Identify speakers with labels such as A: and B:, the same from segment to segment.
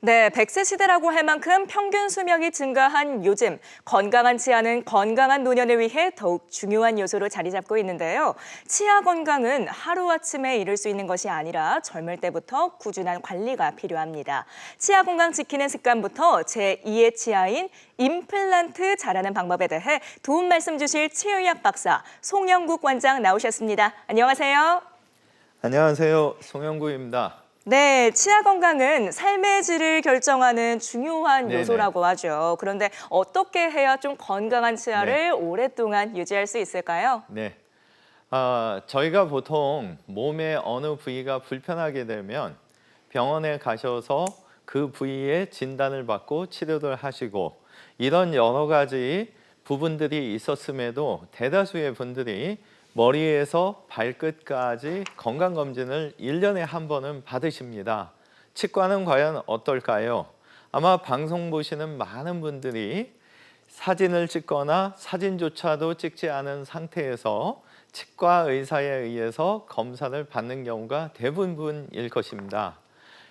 A: 네, 100세 시대라고 할 만큼 평균 수명이 증가한 요즘, 건강한 치아는 건강한 노년을 위해 더욱 중요한 요소로 자리 잡고 있는데요. 치아 건강은 하루아침에 이룰 수 있는 것이 아니라 젊을 때부터 꾸준한 관리가 필요합니다. 치아 건강 지키는 습관부터 제2의 치아인 임플란트 잘하는 방법에 대해 도움 말씀 주실 치의학 박사 송영국 원장 나오셨습니다. 안녕하세요.
B: 안녕하세요. 송영구입니다.
A: 네, 치아 건강은 삶의 질을 결정하는 중요한
B: 네네.
A: 요소라고 하죠. 그런데 어떻게 해야 좀 건강한 치아를
B: 네.
A: 오랫동안 유지할 수 있을까요?
B: 네. 저희가 보통 몸의 어느 부위가 불편하게 되면 병원에 가셔서 그 부위의 진단을 받고 치료를 하시고 이런 여러 가지 부분들이 있었음에도 대다수의 분들이 머리에서 발끝까지 건강검진을 1년에 한 번은 받으십니다. 치과는 과연 어떨까요? 아마 방송 보시는 많은 분들이 사진을 찍거나 사진조차도 찍지 않은 상태에서 치과 의사에 의해서 검사를 받는 경우가 대부분일 것입니다.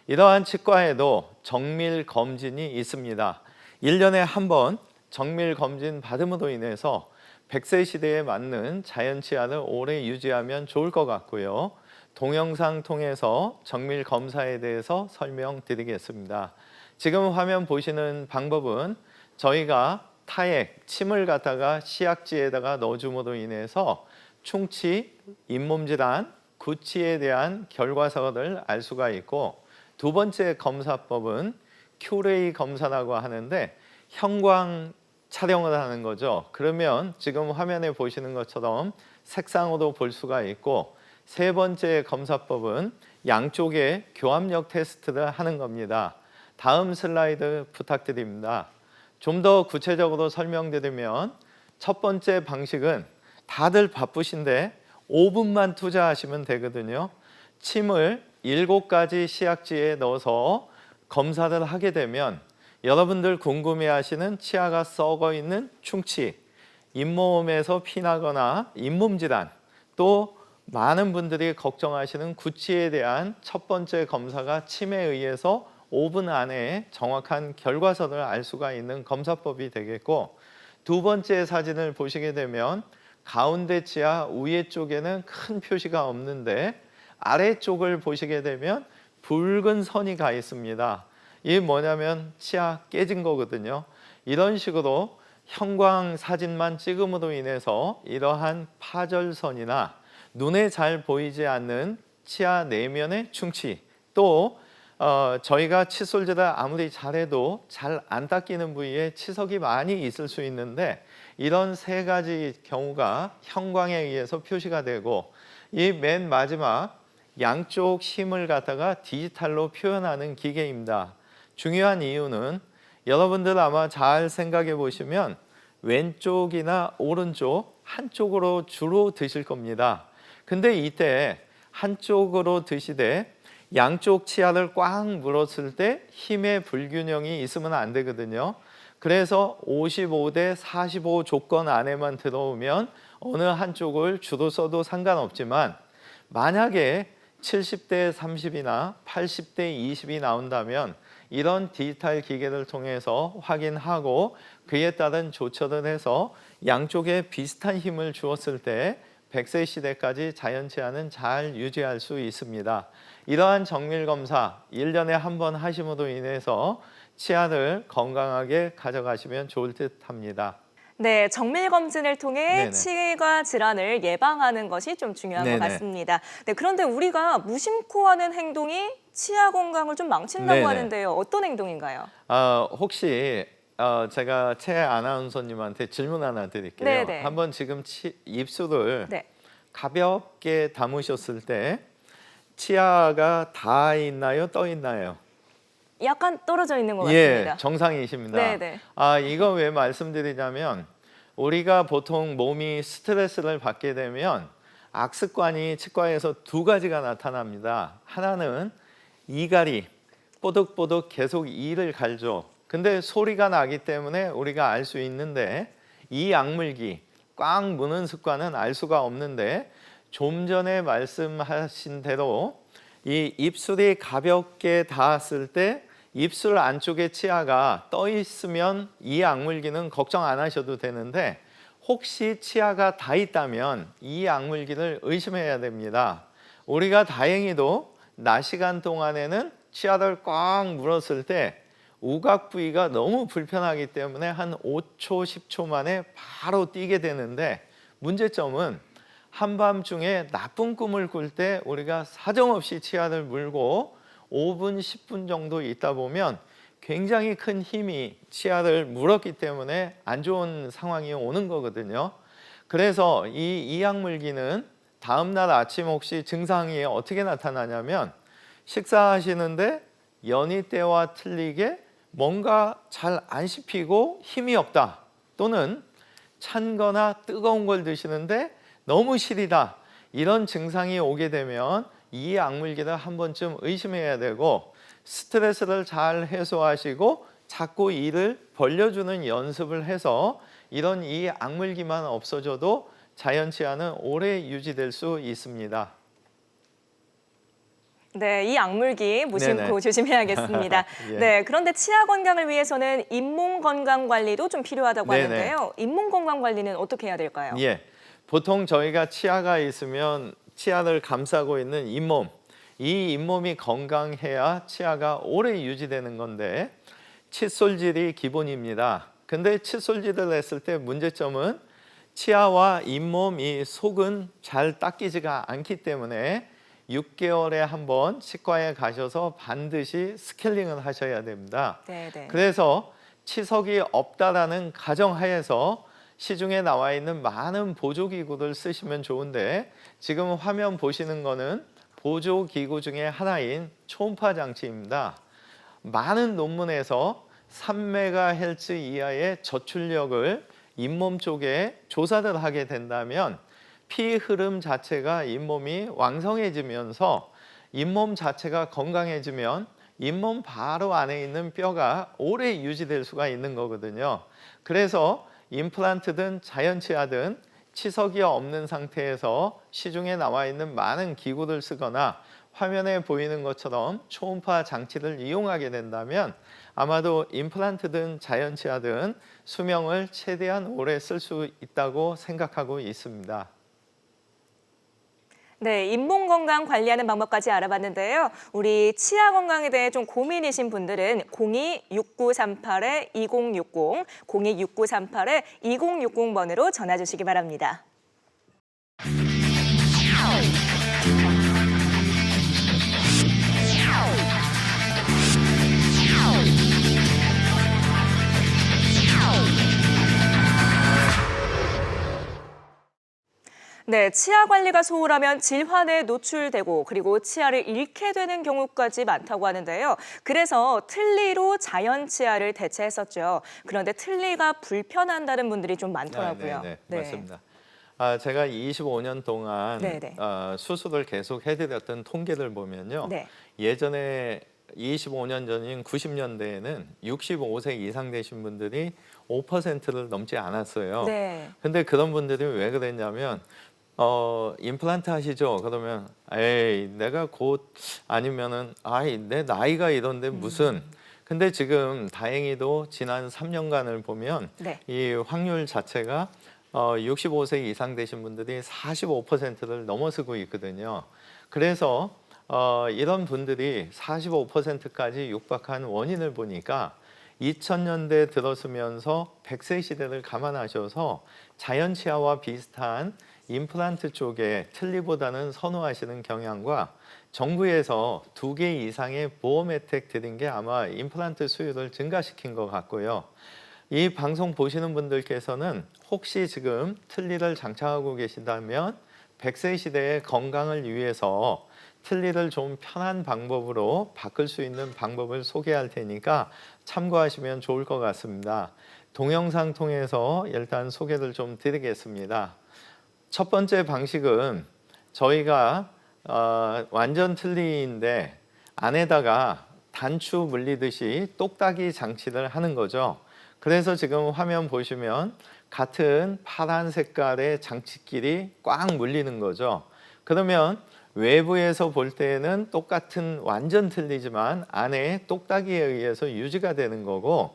B: 이러한 치과에도 정밀 검진이 있습니다. 1년에 한 번 정밀 검진 받음으로 인해서 100세 시대에 맞는 자연 치아를 오래 유지하면 좋을 것 같고요. 동영상 통해서 정밀 검사에 대해서 설명드리겠습니다. 지금 화면 보시는 방법은 저희가 타액, 침을 갖다가 치약지에다가 넣어줌으로 인해서 충치, 잇몸 질환, 구취에 대한 결과서를 알 수가 있고, 두 번째 검사법은 큐레이 검사라고 하는데 형광 촬영을 하는 거죠. 그러면 지금 화면에 보시는 것처럼 색상으로 볼 수가 있고, 세 번째 검사법은 양쪽의 교합력 테스트를 하는 겁니다. 다음 슬라이드 부탁드립니다. 좀 더 구체적으로 설명드리면 첫 번째 방식은 다들 바쁘신데 5분만 투자하시면 되거든요. 침을 7가지 치약지에 넣어서 검사를 하게 되면 여러분들 궁금해하시는 치아가 썩어 있는 충치, 잇몸에서 피나거나 잇몸 질환, 또 많은 분들이 걱정하시는 구취에 대한 첫 번째 검사가 침에 의해서 5분 안에 정확한 결과서를 알 수가 있는 검사법이 되겠고, 두 번째 사진을 보시게 되면 가운데 치아 위에 쪽에는 큰 표시가 없는데 아래쪽을 보시게 되면 붉은 선이 가 있습니다. 이게 뭐냐면 치아 깨진 거거든요. 이런 식으로 형광 사진만 찍음으로 인해서 이러한 파절선이나 눈에 잘 보이지 않는 치아 내면의 충치, 또 저희가 칫솔질을 아무리 잘해도 잘 안 닦이는 부위에 치석이 많이 있을 수 있는데 이런 세 가지 경우가 형광에 의해서 표시가 되고, 이 맨 마지막 양쪽 힘을 갖다가 디지털로 표현하는 기계입니다. 중요한 이유는 여러분들 아마 잘 생각해 보시면 왼쪽이나 오른쪽 한쪽으로 주로 드실 겁니다. 근데 이때 한쪽으로 드시되 양쪽 치아를 꽉 물었을 때 힘의 불균형이 있으면 안 되거든요. 그래서 55대 45 조건 안에만 들어오면 어느 한쪽을 주로 써도 상관없지만, 만약에 70대 30이나 80대 20이 나온다면 이런 디지털 기계를 통해서 확인하고 그에 따른 조처를 해서 양쪽에 비슷한 힘을 주었을 때 100세 시대까지 자연 치아는 잘 유지할 수 있습니다. 이러한 정밀 검사 1년에 한 번 하심으로 인해서 치아를 건강하게 가져가시면 좋을 듯 합니다.
A: 네, 정밀 검진을 통해
B: 네네.
A: 치과 질환을 예방하는 것이 좀 중요한 것
B: 네네.
A: 같습니다. 네, 그런데 우리가 무심코 하는 행동이 치아 건강을 좀 망친다고
B: 네네.
A: 하는데요. 어떤 행동인가요?
B: 혹시 제가 최 아나운서님한테 질문 하나 드릴게요.
A: 네네.
B: 한번 지금 입술을
A: 네.
B: 가볍게 담으셨을 때 치아가 닿아 있나요? 떠 있나요?
A: 약간 떨어져 있는 것
B: 예,
A: 같습니다.
B: 정상이십니다.
A: 네네.
B: 이거 왜 말씀드리냐면 우리가 보통 몸이 스트레스를 받게 되면 악습관이 치과에서 두 가지가 나타납니다. 하나는 이갈이 뽀득뽀득 계속 이를 갈죠. 근데 소리가 나기 때문에 우리가 알 수 있는데, 이 악물기 꽉 무는 습관은 알 수가 없는데, 좀 전에 말씀하신 대로 이 입술이 가볍게 닿았을 때 입술 안쪽에 치아가 떠 있으면 이 악물기는 걱정 안 하셔도 되는데 혹시 치아가 다 있다면 이 악물기를 의심해야 됩니다. 우리가 다행히도 낮 시간 동안에는 치아를 꽉 물었을 때 우각 부위가 너무 불편하기 때문에 한 5초, 10초 만에 바로 띄게 되는데 문제점은 한밤중에 나쁜 꿈을 꿀 때 우리가 사정없이 치아를 물고 5분, 10분 정도 있다 보면 굉장히 큰 힘이 치아를 물었기 때문에 안 좋은 상황이 오는 거거든요. 그래서 이 이악물기는 다음날 아침 혹시 증상이 어떻게 나타나냐면 식사하시는데 연희 때와 틀리게 뭔가 잘 안 씹히고 힘이 없다. 또는 찬 거나 뜨거운 걸 드시는데 너무 시리다. 이런 증상이 오게 되면 이 악물기를 한 번쯤 의심해야 되고 스트레스를 잘 해소하시고 자꾸 이를 벌려주는 연습을 해서 이런 이 악물기만 없어져도 자연 치아는 오래 유지될 수 있습니다.
A: 네, 이 악물기 무심코
B: 네네.
A: 조심해야겠습니다.
B: 예.
A: 네, 그런데 치아 건강을 위해서는 잇몸 건강 관리도 좀 필요하다고
B: 네네.
A: 하는데요. 잇몸 건강 관리는 어떻게 해야 될까요?
B: 예, 보통 저희가 치아가 있으면 치아를 감싸고 있는 잇몸, 이 잇몸이 건강해야 치아가 오래 유지되는 건데 칫솔질이 기본입니다. 근데 칫솔질을 했을 때 문제점은 치아와 잇몸 이 속은 잘 닦이지가 않기 때문에 6개월에 한 번 치과에 가셔서 반드시 스케일링을 하셔야 됩니다.
A: 네.
B: 그래서 치석이 없다라는 가정하에서 시중에 나와 있는 많은 보조기구를 쓰시면 좋은데 지금 화면 보시는 거는 보조기구 중에 하나인 초음파 장치입니다. 많은 논문에서 3MHz 이하의 저출력을 잇몸 쪽에 조사를 하게 된다면 피 흐름 자체가 잇몸이 왕성해지면서 잇몸 자체가 건강해지면 잇몸 바로 안에 있는 뼈가 오래 유지될 수가 있는 거거든요. 그래서 임플란트든 자연치아든 치석이 없는 상태에서 시중에 나와 있는 많은 기구를 쓰거나 화면에 보이는 것처럼 초음파 장치를 이용하게 된다면 아마도 임플란트든 자연치아든 수명을 최대한 오래 쓸 수 있다고 생각하고 있습니다.
A: 네, 잇몸 건강 관리하는 방법까지 알아봤는데요. 우리 치아 건강에 대해 좀 고민이신 분들은 02-6938-2060, 02-6938-2060번으로 전화 주시기 바랍니다. 네, 치아 관리가 소홀하면 질환에 노출되고 그리고 치아를 잃게 되는 경우까지 많다고 하는데요. 그래서 틀니로 자연 치아를 대체했었죠. 그런데 틀니가 불편한다는 분들이 좀 많더라고요.
B: 네, 맞습니다. 제가 25년 동안
A: 네네.
B: 수술을 계속 해드렸던 통계를 보면요.
A: 네.
B: 예전에 25년 전인 90년대에는 65세 이상 되신 분들이 5%를 넘지 않았어요.
A: 네.
B: 근데 그런 분들이 왜 그랬냐면 임플란트 하시죠? 그러면 에이 내가 곧 아니면은 아이 내 나이가 이런데 무슨 근데 지금 다행히도 지난 3년간을 보면
A: 네.
B: 이 확률 자체가 65세 이상 되신 분들이 45%를 넘어서고 있거든요. 그래서 이런 분들이 45%까지 육박한 원인을 보니까 2000년대 들어서면서 100세 시대를 감안하셔서 자연치아와 비슷한 임플란트 쪽에 틀니보다는 선호하시는 경향과 정부에서 2개 이상의 보험 혜택 드린 게 아마 임플란트 수요를 증가시킨 것 같고요. 이 방송 보시는 분들께서는 혹시 지금 틀니를 장착하고 계신다면 100세 시대의 건강을 위해서 틀니를 좀 편한 방법으로 바꿀 수 있는 방법을 소개할 테니까 참고하시면 좋을 것 같습니다. 동영상 통해서 일단 소개를 좀 드리겠습니다. 첫 번째 방식은 저희가 완전 틀니인데 안에다가 단추 물리듯이 똑딱이 장치를 하는 거죠. 그래서 지금 화면 보시면 같은 파란 색깔의 장치끼리 꽉 물리는 거죠. 그러면 외부에서 볼 때는 똑같은 완전 틀리지만 안에 똑딱이에 의해서 유지가 되는 거고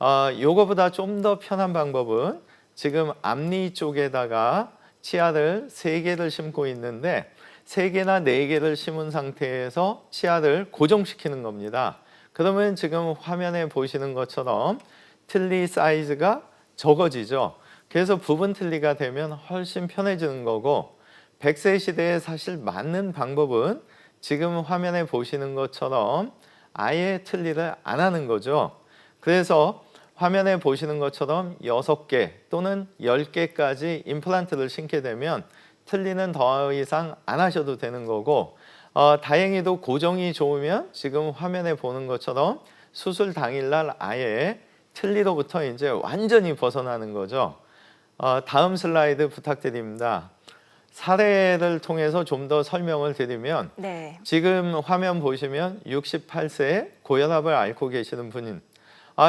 B: 요거보다 좀 더 편한 방법은 지금 앞니 쪽에다가 치아를 3개를 심고 있는데 3개나 4개를 심은 상태에서 치아를 고정시키는 겁니다. 그러면 지금 화면에 보시는 것처럼 틀니 사이즈가 적어지죠. 그래서 부분 틀니가 되면 훨씬 편해지는 거고 100세 시대에 사실 맞는 방법은 지금 화면에 보시는 것처럼 아예 틀니를 안 하는 거죠. 그래서 화면에 보시는 것처럼 6개 또는 10개까지 임플란트를 심게 되면 틀니는 더 이상 안 하셔도 되는 거고 다행히도 고정이 좋으면 지금 화면에 보는 것처럼 수술 당일날 아예 틀니로부터 이제 완전히 벗어나는 거죠. 다음 슬라이드 부탁드립니다. 사례를 통해서 좀 더 설명을 드리면
A: 네.
B: 지금 화면 보시면 68세 고혈압을 앓고 계시는 분인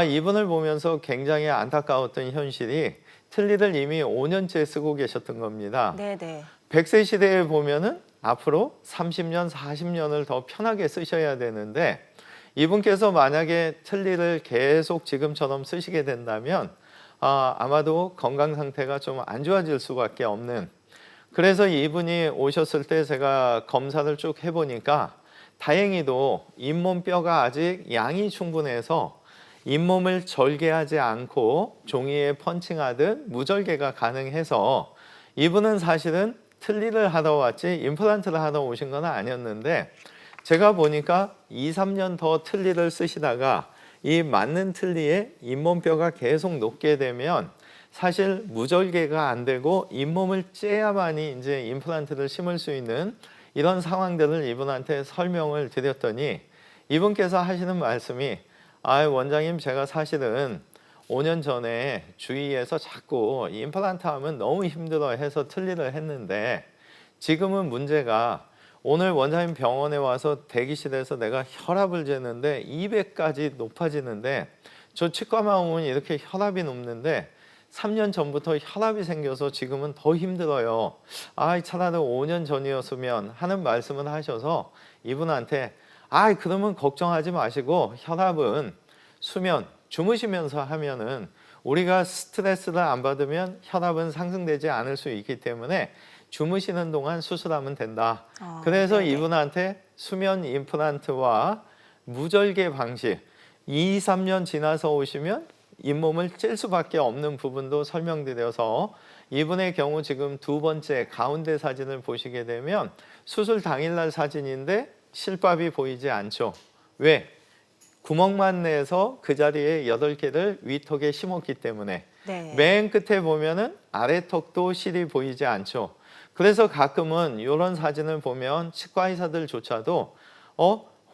B: 이분을 보면서 굉장히 안타까웠던 현실이 틀니를 이미 5년째 쓰고 계셨던 겁니다.
A: 네네.
B: 100세 시대에 보면은 앞으로 30년, 40년을 더 편하게 쓰셔야 되는데 이분께서 만약에 틀니를 계속 지금처럼 쓰시게 된다면 아마도 건강 상태가 좀 안 좋아질 수밖에 없는 그래서 이분이 오셨을 때 제가 검사를 쭉 해보니까 다행히도 잇몸뼈가 아직 양이 충분해서 잇몸을 절개하지 않고 종이에 펀칭하듯 무절개가 가능해서 이분은 사실은 틀니를 하러 왔지 임플란트를 하러 오신 건 아니었는데 제가 보니까 2, 3년 더 틀니를 쓰시다가 이 맞는 틀니에 잇몸뼈가 계속 녹게 되면 사실 무절개가 안 되고 잇몸을 째야만이 이제 임플란트를 심을 수 있는 이런 상황들을 이분한테 설명을 드렸더니 이분께서 하시는 말씀이 원장님 제가 사실은 5년 전에 주위에서 자꾸 임플란트 하면 너무 힘들어 해서 틀니를 했는데 지금은 문제가 오늘 원장님 병원에 와서 대기실에서 내가 혈압을 재는데 200까지 높아지는데 저 치과만 오면 이렇게 혈압이 높는데 3년 전부터 혈압이 생겨서 지금은 더 힘들어요. 차라리 5년 전이었으면 하는 말씀을 하셔서 이분한테 그러면 걱정하지 마시고 혈압은 수면, 주무시면서 하면은 우리가 스트레스를 안 받으면 혈압은 상승되지 않을 수 있기 때문에 주무시는 동안 수술하면 된다. 그래서
A: 네네.
B: 이분한테 수면 임플란트와 무절개 방식 2, 3년 지나서 오시면 잇몸을 찔 수밖에 없는 부분도 설명드려서 이분의 경우 지금 2번째 가운데 사진을 보시게 되면 수술 당일날 사진인데 실밥이 보이지 않죠. 왜? 구멍만 내서 그 자리에 8개를 위턱에 심었기 때문에
A: 네.
B: 맨 끝에 보면은 아래턱도 실이 보이지 않죠. 그래서 가끔은 이런 사진을 보면 치과 의사들조차도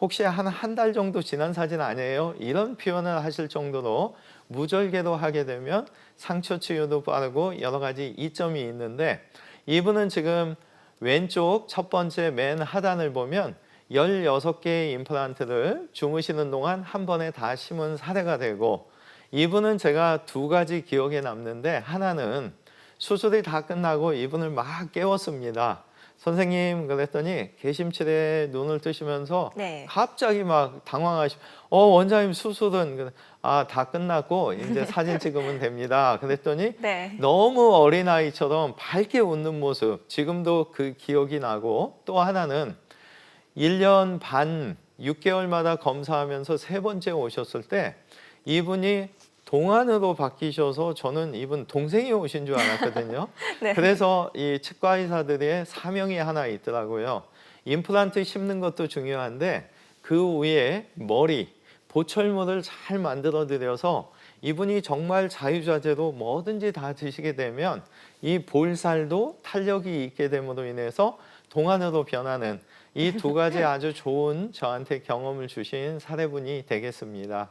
B: 혹시 한 달 정도 지난 사진 아니에요? 이런 표현을 하실 정도로 무절개로 하게 되면 상처 치유도 빠르고 여러 가지 이점이 있는데 이분은 지금 왼쪽 첫 번째 맨 하단을 보면 16개의 임플란트를 주무시는 동안 한 번에 다 심은 사례가 되고 이분은 제가 2가지 기억에 남는데 하나는 수술이 다 끝나고 이분을 막 깨웠습니다. 선생님 그랬더니 개심칠에 눈을 뜨시면서
A: 네.
B: 갑자기 막 당황하시고 원장님 수술은 다 끝났고 이제 사진 찍으면 됩니다. 그랬더니
A: 네.
B: 너무 어린아이처럼 밝게 웃는 모습 지금도 그 기억이 나고 또 하나는 1년 반 6개월마다 검사하면서 3번째 오셨을 때 이분이 동안으로 바뀌셔서 저는 이분 동생이 오신 줄 알았거든요.
A: 네.
B: 그래서 이 치과 의사들의 사명이 하나 있더라고요. 임플란트 심는 것도 중요한데 그 위에 머리, 보철물을 잘 만들어 드려서 이분이 정말 자유자재로 뭐든지 다 드시게 되면 이 볼살도 탄력이 있게 됨으로 인해서 동안으로 변하는 이 2가지 아주 좋은 저한테 경험을 주신 사례분이 되겠습니다.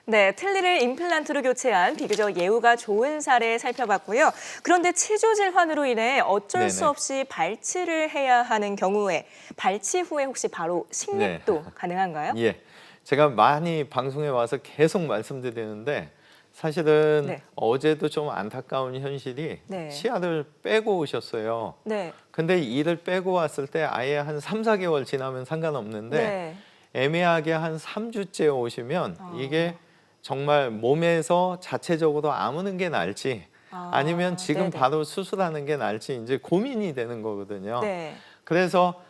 A: 네, 틀니를 임플란트로 교체한 비교적 예후가 좋은 사례 살펴봤고요. 그런데 치주 질환으로 인해 어쩔 수
B: 네네.
A: 없이 발치를 해야 하는 경우에 발치 후에 혹시 바로 식립도 가능한가요?
B: 예, 제가 많이 방송에 와서 계속 말씀드리는데 사실은
A: 네.
B: 어제도 좀 안타까운 현실이
A: 네.
B: 치아를 빼고 오셨어요.
A: 네.
B: 근데 이를 빼고 왔을 때 아예 한 3, 4개월 지나면 상관없는데
A: 네.
B: 애매하게 한 3주째 오시면
A: 아.
B: 이게 정말 몸에서 자체적으로 아무는 게 나을지 아니면 지금
A: 네네.
B: 바로 수술하는 게 나을지 이제 고민이 되는 거거든요.
A: 네.
B: 그래서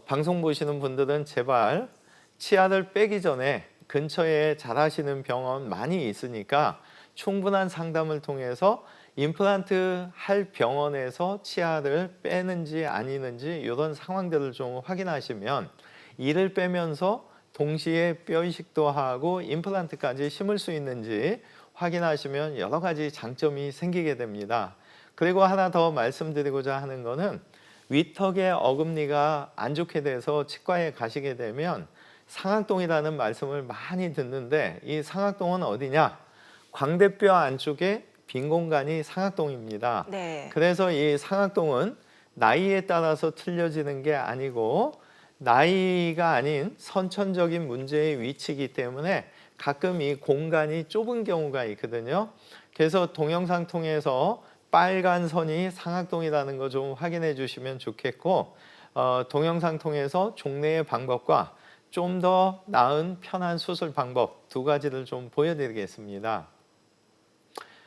B: 방송 보시는 분들은 제발 치아를 빼기 전에 근처에 잘하시는 병원 많이 있으니까 충분한 상담을 통해서 임플란트 할 병원에서 치아를 빼는지 아니는지 이런 상황들을 좀 확인하시면 이를 빼면서 동시에 뼈 이식도 하고 임플란트까지 심을 수 있는지 확인하시면 여러 가지 장점이 생기게 됩니다. 그리고 하나 더 말씀드리고자 하는 거는 위턱의 어금니가 안 좋게 돼서 치과에 가시게 되면 상악동이라는 말씀을 많이 듣는데 이 상악동은 어디냐? 광대뼈 안쪽에 빈 공간이 상악동입니다.
A: 네.
B: 그래서 이 상악동은 나이에 따라서 틀려지는 게 아니고 나이가 아닌 선천적인 문제의 위치이기 때문에 가끔 이 공간이 좁은 경우가 있거든요. 그래서 동영상 통해서 빨간 선이 상악동이라는 거 좀 확인해 주시면 좋겠고 동영상 통해서 종래의 방법과 좀 더 나은 편한 수술 방법 두 가지를 좀 보여드리겠습니다.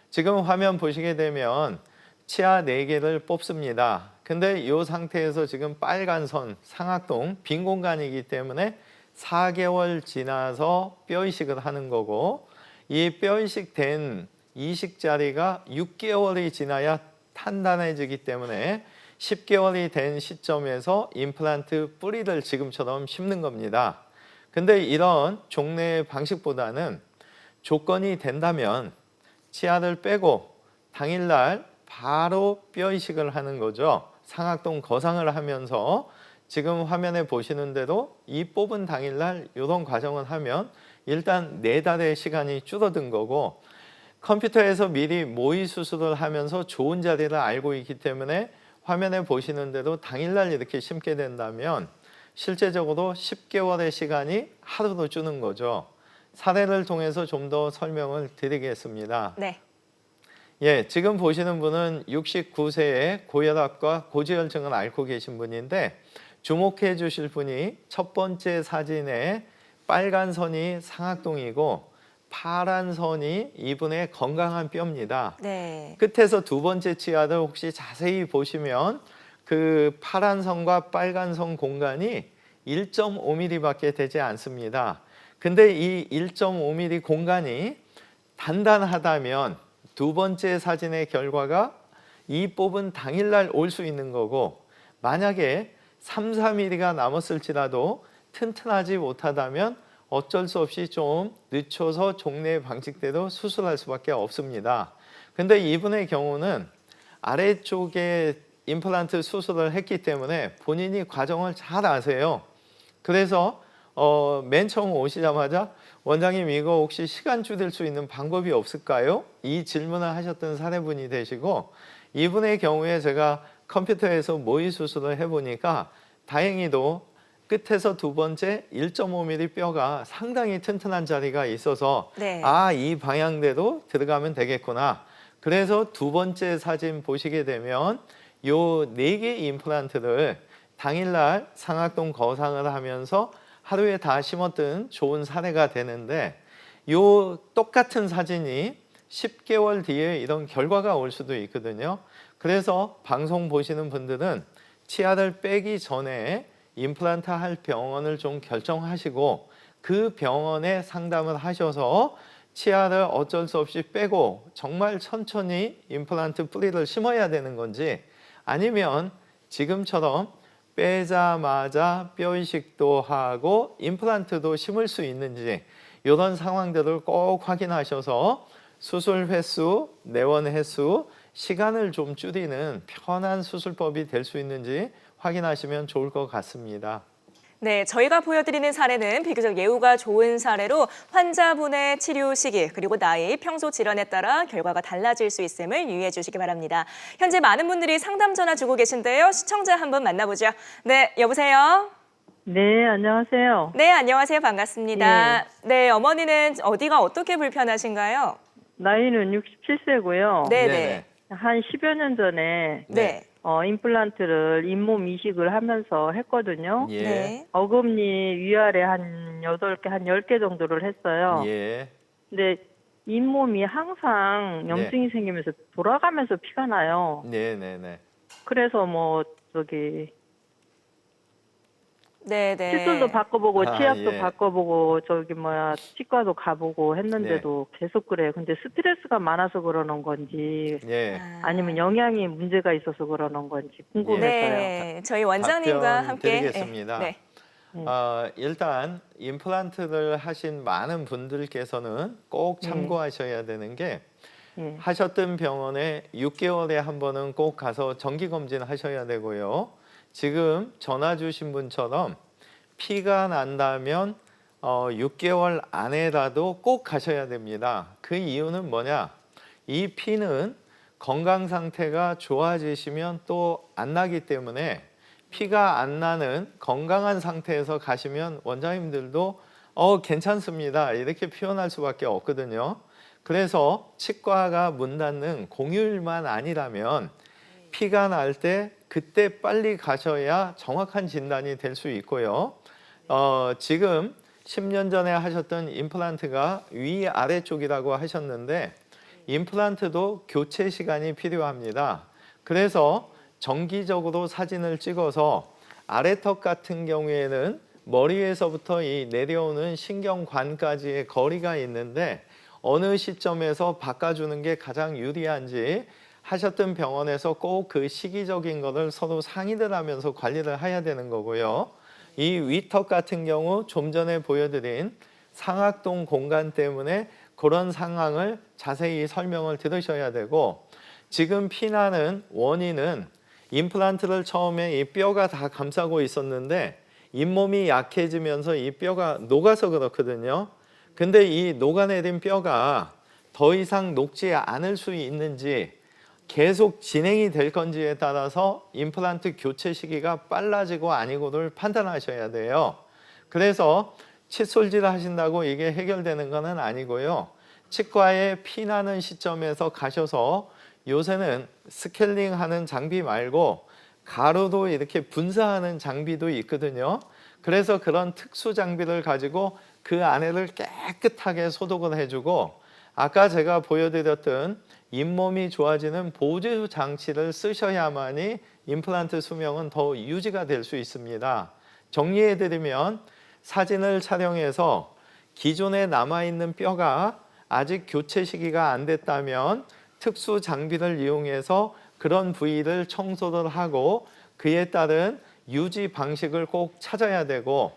B: 지금 화면 보시게 되면 치아 4개를 뽑습니다. 근데 이 상태에서 지금 빨간 선, 상악동, 빈 공간이기 때문에 4개월 지나서 뼈 이식을 하는 거고 이 뼈 이식된 이식 자리가 6개월이 지나야 단단해지기 때문에 10개월이 된 시점에서 임플란트 뿌리를 지금처럼 심는 겁니다. 근데 이런 종래 방식보다는 조건이 된다면 치아를 빼고 당일날 바로 뼈 이식을 하는 거죠. 상악동 거상을 하면서 지금 화면에 보시는 대로 이 뽑은 당일날 이런 과정을 하면 일단 4달의 시간이 줄어든 거고 컴퓨터에서 미리 모의 수술을 하면서 좋은 자리를 알고 있기 때문에 화면에 보시는 대로 당일날 이렇게 심게 된다면 실제적으로 10개월의 시간이 하루로 주는 거죠. 사례를 통해서 좀 더 설명을 드리겠습니다.
A: 네.
B: 예, 지금 보시는 분은 69세의 고혈압과 고지혈증을 앓고 계신 분인데 주목해 주실 분이 첫 번째 사진에 빨간 선이 상악동이고 파란 선이 이분의 건강한 뼈입니다.
A: 네.
B: 끝에서 두 번째 치아를 혹시 자세히 보시면 그 파란 선과 빨간 선 공간이 1.5mm밖에 되지 않습니다. 근데 이 1.5mm 공간이 단단하다면 두 번째 사진의 결과가 이 뽑은 당일날 올 수 있는 거고 만약에 3, 4mm가 남았을지라도 튼튼하지 못하다면 어쩔 수 없이 좀 늦춰서 종래 방식대로 수술할 수밖에 없습니다. 근데 이분의 경우는 아래쪽에 임플란트 수술을 했기 때문에 본인이 과정을 잘 아세요. 그래서 맨 처음 오시자마자 원장님 이거 혹시 시간 줄일 수 있는 방법이 없을까요? 이 질문을 하셨던 사례분이 되시고 이분의 경우에 제가 컴퓨터에서 모의 수술을 해보니까 다행히도 끝에서 두 번째 1.5mm 뼈가 상당히 튼튼한 자리가 있어서
A: 네.
B: 이 방향대로 들어가면 되겠구나. 그래서 두 번째 사진 보시게 되면 요 4개 임플란트를 당일날 상악동 거상을 하면서 하루에 다 심었던 좋은 사례가 되는데 요 똑같은 사진이 10개월 뒤에 이런 결과가 올 수도 있거든요. 그래서 방송 보시는 분들은 치아를 빼기 전에 임플란트 할 병원을 좀 결정하시고 그 병원에 상담을 하셔서 치아를 어쩔 수 없이 빼고 정말 천천히 임플란트 뿌리를 심어야 되는 건지 아니면 지금처럼 빼자마자 뼈 이식도 하고 임플란트도 심을 수 있는지 이런 상황들을 꼭 확인하셔서 수술 횟수, 내원 횟수, 시간을 좀 줄이는 편한 수술법이 될 수 있는지 확인하시면 좋을 것 같습니다.
A: 네, 저희가 보여드리는 사례는 비교적 예후가 좋은 사례로 환자분의 치료 시기 그리고 나이, 평소 질환에 따라 결과가 달라질 수 있음을 유의해 주시기 바랍니다. 현재 많은 분들이 상담 전화 주고 계신데요. 시청자 한번 만나보죠. 네, 여보세요?
C: 네, 안녕하세요.
A: 네, 안녕하세요. 반갑습니다. 네, 어머니는 어디가 어떻게 불편하신가요?
C: 나이는 67세고요.
A: 네네.
C: 한 10여 년 전에
A: 네.
C: 임플란트를 잇몸 이식을 하면서 했거든요.
B: 예.
A: 네.
C: 어금니 위아래 한 8개, 한 10개 정도를 했어요.
B: 예.
C: 근데 잇몸이 항상 염증이 생기면서 돌아가면서 피가 나요.
B: 네네네.
C: 그래서 칫솔도
A: 네네.
C: 바꿔보고
B: 아,
C: 치약도
B: 예.
C: 바꿔보고 치과도 가보고 했는데도 계속 그래요. 근데 스트레스가 많아서 그러는 건지
B: 예.
C: 아니면 영양이 문제가 있어서 그러는 건지 궁금해서요.
A: 네. 저희 원장님과
B: 답변
A: 함께
B: 드리겠습니다.
A: 네.
B: 일단 임플란트를 하신 많은 분들께서는 꼭
C: 네.
B: 참고하셔야 되는 게
C: 예.
B: 하셨던 병원에 6개월에 한 번은 꼭 가서 정기 검진 하셔야 되고요. 지금 전화 주신 분처럼 피가 난다면 6개월 안에라도 꼭 가셔야 됩니다. 그 이유는 뭐냐? 이 피는 건강 상태가 좋아지시면 또 안 나기 때문에 피가 안 나는 건강한 상태에서 가시면 원장님들도 괜찮습니다 이렇게 표현할 수밖에 없거든요. 그래서 치과가 문 닫는 공휴일만 아니라면 피가 날 때 그때 빨리 가셔야 정확한 진단이 될 수 있고요. 지금 10년 전에 하셨던 임플란트가 위아래쪽이라고 하셨는데 임플란트도 교체 시간이 필요합니다. 그래서 정기적으로 사진을 찍어서 아래턱 같은 경우에는 머리에서부터 이 내려오는 신경관까지의 거리가 있는데 어느 시점에서 바꿔주는 게 가장 유리한지 하셨던 병원에서 꼭 그 시기적인 것을 서로 상의를 하면서 관리를 해야 되는 거고요. 이 위턱 같은 경우 좀 전에 보여드린 상악동 공간 때문에 그런 상황을 자세히 설명을 들으셔야 되고 지금 피나는 원인은 임플란트를 처음에 이 뼈가 다 감싸고 있었는데 잇몸이 약해지면서 이 뼈가 녹아서 그렇거든요. 근데 이 녹아내린 뼈가 더 이상 녹지 않을 수 있는지 계속 진행이 될 건지에 따라서 임플란트 교체 시기가 빨라지고 아니고를 판단하셔야 돼요. 그래서 칫솔질 하신다고 이게 해결되는 것은 아니고요. 치과에 피 나는 시점에서 가셔서 요새는 스케일링 하는 장비 말고 가루로 이렇게 분사하는 장비도 있거든요. 그래서 그런 특수 장비를 가지고 그 안에를 깨끗하게 소독을 해주고 아까 제가 보여드렸던 잇몸이 좋아지는 보조 장치를 쓰셔야만이 임플란트 수명은 더 유지가 될 수 있습니다. 정리해드리면 사진을 촬영해서 기존에 남아있는 뼈가 아직 교체 시기가 안 됐다면 특수 장비를 이용해서 그런 부위를 청소를 하고 그에 따른 유지 방식을 꼭 찾아야 되고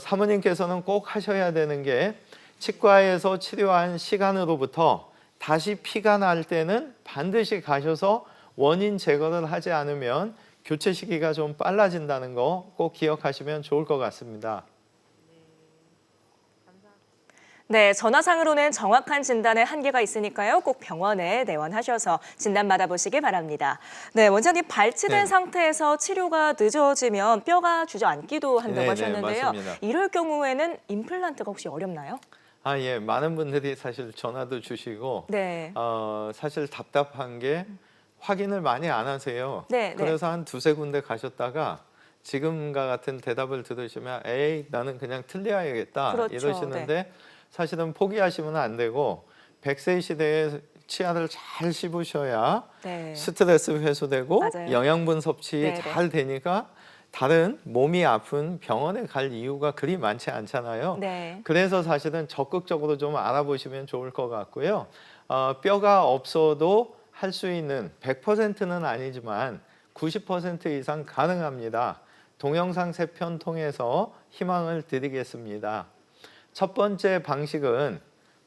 B: 사모님께서는 꼭 하셔야 되는 게 치과에서 치료한 시간으로부터 다시 피가 날 때는 반드시 가셔서 원인 제거를 하지 않으면 교체 시기가 좀 빨라진다는 거 꼭 기억하시면 좋을 것 같습니다.
A: 네, 전화상으로는 정확한 진단에 한계가 있으니까요. 꼭 병원에 내원하셔서 진단 받아보시기 바랍니다. 네, 원장님 발치된
B: 네.
A: 상태에서 치료가 늦어지면 뼈가 주저앉기도 한다고
B: 네,
A: 하셨는데요.
B: 맞습니다.
A: 이럴 경우에는 임플란트가 혹시 어렵나요?
B: 예, 많은 분들이 사실 전화도 주시고
A: 네.
B: 사실 답답한 게 확인을 많이 안 하세요.
A: 네, 네.
B: 그래서 한 두세 군데 가셨다가 지금과 같은 대답을 들으시면 에이 나는 그냥 틀려야겠다
A: 그렇죠.
B: 이러시는데 사실은 포기하시면 안 되고 100세 시대에 치아를 잘 씹으셔야
A: 네.
B: 스트레스 해소되고
A: 맞아요.
B: 영양분 섭취
A: 네,
B: 잘 되니까 다른 몸이 아픈 병원에 갈 이유가 그리 많지 않잖아요.
A: 네.
B: 그래서 사실은 적극적으로 좀 알아보시면 좋을 것 같고요. 뼈가 없어도 할 수 있는 100%는 아니지만 90% 이상 가능합니다. 동영상 3편 통해서 희망을 드리겠습니다. 첫 번째 방식은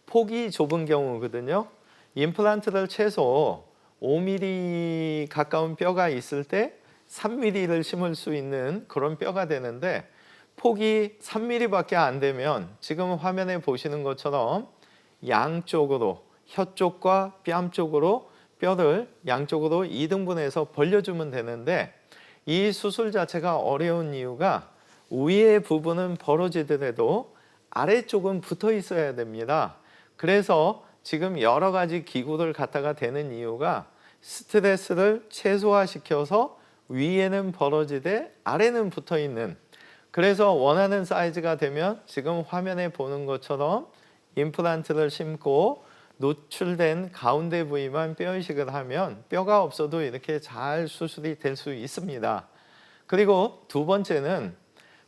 B: 폭이 좁은 경우거든요. 임플란트를 최소 5mm 가까운 뼈가 있을 때 3mm를 심을 수 있는 그런 뼈가 되는데 폭이 3mm밖에 안 되면 지금 화면에 보시는 것처럼 양쪽으로 혀 쪽과 뺨 쪽으로 뼈를 양쪽으로 2등분해서 벌려주면 되는데 이 수술 자체가 어려운 이유가 위의 부분은 벌어지더라도 아래쪽은 붙어 있어야 됩니다. 그래서 지금 여러 가지 기구를 갖다가 대는 이유가 스트레스를 최소화시켜서 위에는 벌어지되 아래는 붙어 있는, 그래서 원하는 사이즈가 되면 지금 화면에 보는 것처럼 임플란트를 심고 노출된 가운데 부위만 뼈 이식을 하면 뼈가 없어도 이렇게 잘 수술이 될 수 있습니다. 그리고 두 번째는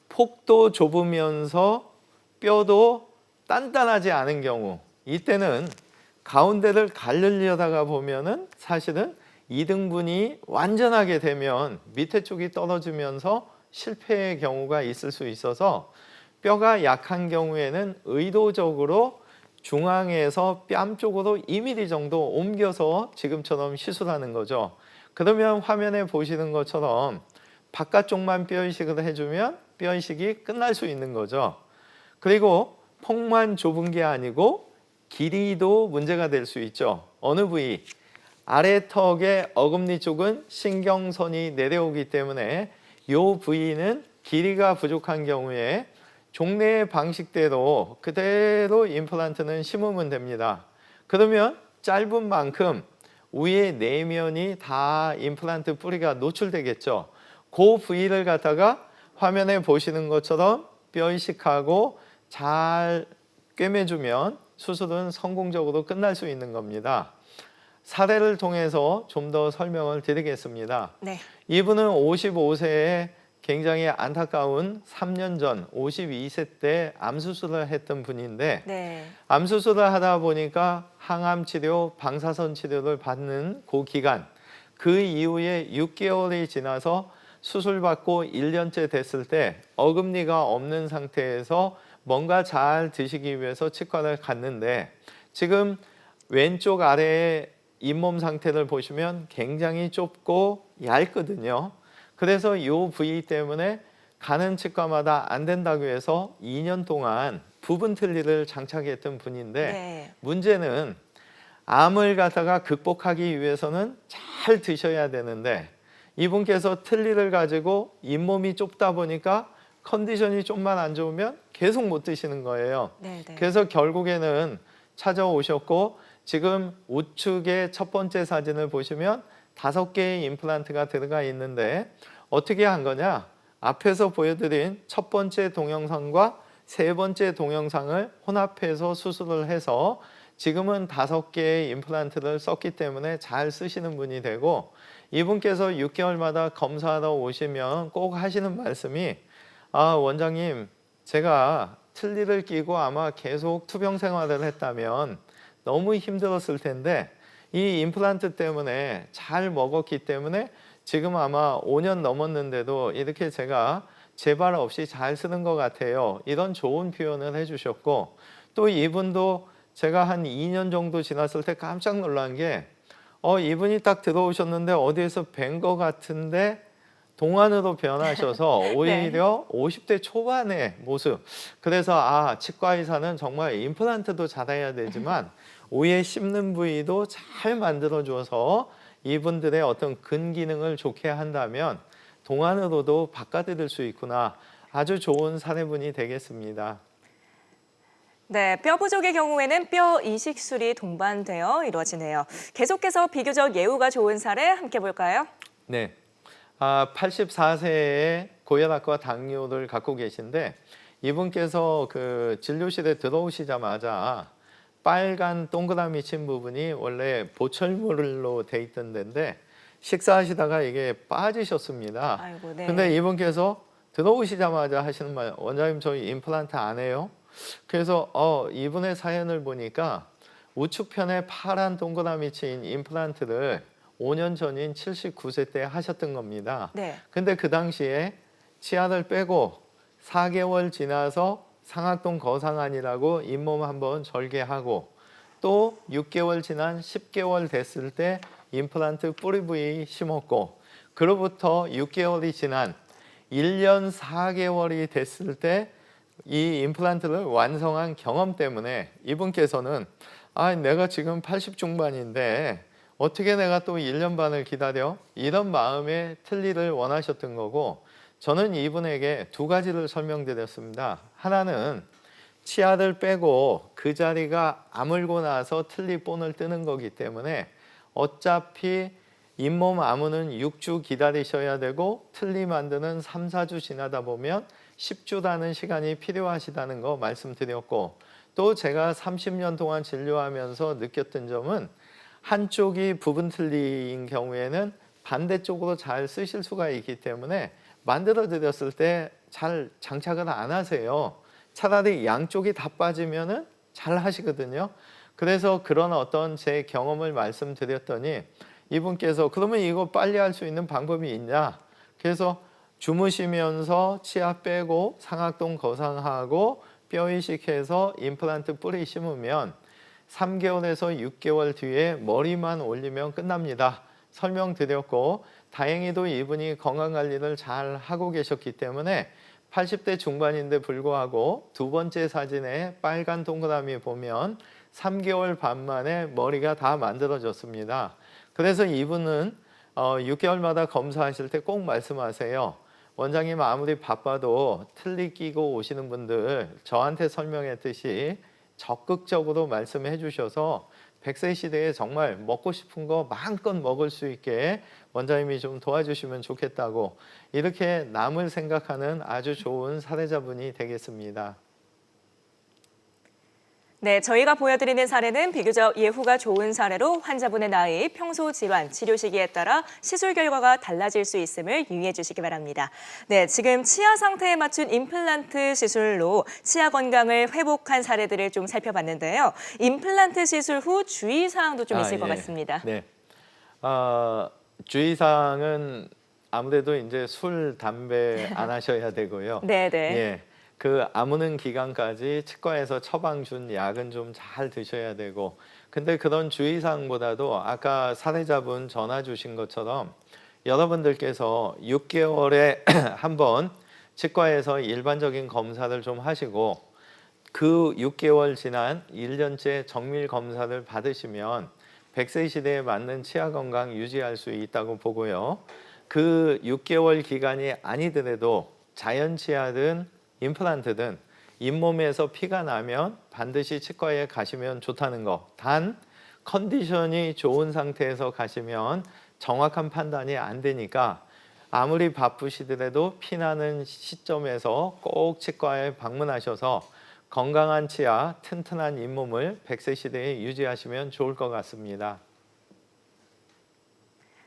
B: 폭도 좁으면서 뼈도 단단하지 않은 경우, 이때는 가운데를 가르려다가 보면은 사실은 이등분이 완전하게 되면 밑에 쪽이 떨어지면서 실패의 경우가 있을 수 있어서 뼈가 약한 경우에는 의도적으로 중앙에서 뺨 쪽으로 2mm 정도 옮겨서 지금처럼 시술하는 거죠. 그러면 화면에 보시는 것처럼 바깥쪽만 뼈 이식을 해주면 뼈 이식이 끝날 수 있는 거죠. 그리고 폭만 좁은 게 아니고 길이도 문제가 될 수 있죠. 어느 부위? 아래턱의 어금니 쪽은 신경선이 내려오기 때문에 이 부위는 길이가 부족한 경우에 종래의 방식대로 그대로 임플란트는 심으면 됩니다. 그러면 짧은 만큼 위에 내면이 다 임플란트 뿌리가 노출되겠죠. 그 부위를 갖다가 화면에 보시는 것처럼 뼈 이식하고 잘 꿰매주면 수술은 성공적으로 끝날 수 있는 겁니다. 사례를 통해서 좀 더 설명을 드리겠습니다.
A: 네.
B: 이분은 55세에 굉장히 안타까운 3년 전 52세 때 암수술을 했던 분인데
A: 네.
B: 암수술을 하다 보니까 항암 치료, 방사선 치료를 받는 그 기간, 그 이후에 6개월이 지나서 수술받고 1년째 됐을 때 어금니가 없는 상태에서 뭔가 잘 드시기 위해서 치과를 갔는데 지금 왼쪽 아래에 잇몸 상태를 보시면 굉장히 좁고 얇거든요. 그래서 이 부위 때문에 가는 치과마다 안 된다고 해서 2년 동안 부분 틀니를 장착했던 분인데
A: 네.
B: 문제는 암을 갖다가 극복하기 위해서는 잘 드셔야 되는데 이분께서 틀니를 가지고 잇몸이 좁다 보니까 컨디션이 좀만 안 좋으면 계속 못 드시는 거예요.
A: 네. 네.
B: 그래서 결국에는 찾아오셨고 지금 우측의 첫 번째 사진을 보시면 5개의 임플란트가 들어가 있는데 어떻게 한 거냐? 앞에서 보여드린 첫 번째 동영상과 세 번째 동영상을 혼합해서 수술을 해서 지금은 5개의 임플란트를 썼기 때문에 잘 쓰시는 분이 되고 이분께서 6개월마다 검사하러 오시면 꼭 하시는 말씀이 원장님 제가 틀니를 끼고 아마 계속 투병 생활을 했다면 너무 힘들었을 텐데 이 임플란트 때문에 잘 먹었기 때문에 지금 아마 5년 넘었는데도 이렇게 제가 재발 없이 잘 쓰는 것 같아요. 이런 좋은 표현을 해주셨고 또 이분도 제가 한 2년 정도 지났을 때 깜짝 놀란 게 이분이 딱 들어오셨는데 어디에서 뵌 것 같은데 동안으로 변하셔서 오히려 50대 초반의 모습. 그래서 치과 의사는 정말 임플란트도 잘해야 되지만 위에 씹는 부위도 잘 만들어줘서 이분들의 어떤 근기능을 좋게 한다면 동안으로도 바꿔드릴 수 있구나. 아주 좋은 사례분이 되겠습니다.
A: 네, 뼈 부족의 경우에는 뼈 이식술이 동반되어 이루어지네요. 계속해서 비교적 예후가 좋은 사례 함께 볼까요?
B: 네, 84세에 고혈압과 당뇨를 갖고 계신데 이분께서 그 진료실에 들어오시자마자 빨간 동그라미 친 부분이 원래 보철물로 돼 있던 데인데 식사하시다가 이게 빠지셨습니다.
A: 아이고, 네.
B: 근데 이분께서 들어오시자마자 하시는 말, 원장님 저희 임플란트 안 해요? 그래서 이분의 사연을 보니까 우측편에 파란 동그라미 친 임플란트를 5년 전인 79세 때 하셨던 겁니다.
A: 네.
B: 근데 그 당시에 치아를 빼고 4개월 지나서 상악동 거상안이라고 잇몸 한번 절개하고 또 6개월 지난 10개월 됐을 때 임플란트 뿌리 부위 심었고 그로부터 6개월이 지난 1년 4개월이 됐을 때 이 임플란트를 완성한 경험 때문에 이분께서는 내가 지금 80 중반인데 어떻게 내가 또 1년 반을 기다려? 이런 마음의 틀니를 원하셨던 거고 저는 이분에게 두 가지를 설명드렸습니다. 하나는 치아를 빼고 그 자리가 아물고 나서 틀니 본을 뜨는 거기 때문에 어차피 잇몸 아무는 6주 기다리셔야 되고 틀니 만드는 3, 4주 지나다 보면 10주라는 시간이 필요하시다는 거 말씀드렸고, 또 제가 30년 동안 진료하면서 느꼈던 점은 한쪽이 부분 틀니인 경우에는 반대쪽으로 잘 쓰실 수가 있기 때문에 만들어 드렸을 때 잘 장착을 안 하세요. 차라리 양쪽이 다 빠지면은 잘 하시거든요. 그래서 그런 어떤 제 경험을 말씀드렸더니 이분께서 그러면 이거 빨리 할 수 있는 방법이 있냐? 그래서 주무시면서 치아 빼고 상악동 거상하고 뼈 이식해서 임플란트 뿌리 심으면 3개월에서 6개월 뒤에 머리만 올리면 끝납니다. 설명드렸고, 다행히도 이분이 건강관리를 잘 하고 계셨기 때문에 80대 중반인데 불구하고 두 번째 사진에 빨간 동그라미 보면 3개월 반 만에 머리가 다 만들어졌습니다. 그래서 이분은 6개월마다 검사하실 때 꼭 말씀하세요. 원장님 아무리 바빠도 틀니 끼고 오시는 분들 저한테 설명했듯이 적극적으로 말씀해 주셔서 100세 시대에 정말 먹고 싶은 거 마음껏 먹을 수 있게 원장님이 좀 도와주시면 좋겠다고, 이렇게 남을 생각하는 아주 좋은 사례자분이 되겠습니다.
A: 네, 저희가 보여드리는 사례는 비교적 예후가 좋은 사례로 환자분의 나이, 평소 질환, 치료 시기에 따라 시술 결과가 달라질 수 있음을 유의해 주시기 바랍니다. 네, 지금 치아 상태에 맞춘 임플란트 시술로 치아 건강을 회복한 사례들을 좀 살펴봤는데요. 임플란트 시술 후 주의사항도 좀 있을 것 같습니다.
B: 네. 주의사항은 아무래도 이제 술, 담배 안 하셔야 되고요.
A: 네.
B: 예. 그 아무는 기간까지 치과에서 처방 준 약은 좀 잘 드셔야 되고, 근데 그런 주의사항보다도 아까 사례자분 전화 주신 것처럼 여러분들께서 6개월에 한 번 치과에서 일반적인 검사를 좀 하시고 그 6개월 지난 1년째 정밀 검사를 받으시면 100세 시대에 맞는 치아 건강 유지할 수 있다고 보고요. 그 6개월 기간이 아니더라도 자연 치아든 임플란트든 잇몸에서 피가 나면 반드시 치과에 가시면 좋다는 거. 단 컨디션이 좋은 상태에서 가시면 정확한 판단이 안 되니까 아무리 바쁘시더라도 피 나는 시점에서 꼭 치과에 방문하셔서 건강한 치아, 튼튼한 잇몸을 100세 시대에 유지하시면 좋을 것 같습니다.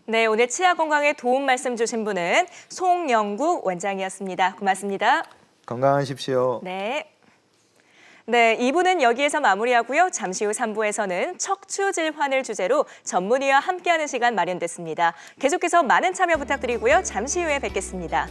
A: 네, 오늘 치아 건강에 도움 말씀 주신 분은 송영구 원장이었습니다. 고맙습니다.
B: 건강하십시오.
A: 네. 네, 2부는 여기에서 마무리하고요. 잠시 후 3부에서는 척추 질환을 주제로 전문의와 함께하는 시간 마련됐습니다. 계속해서 많은 참여 부탁드리고요. 잠시 후에 뵙겠습니다.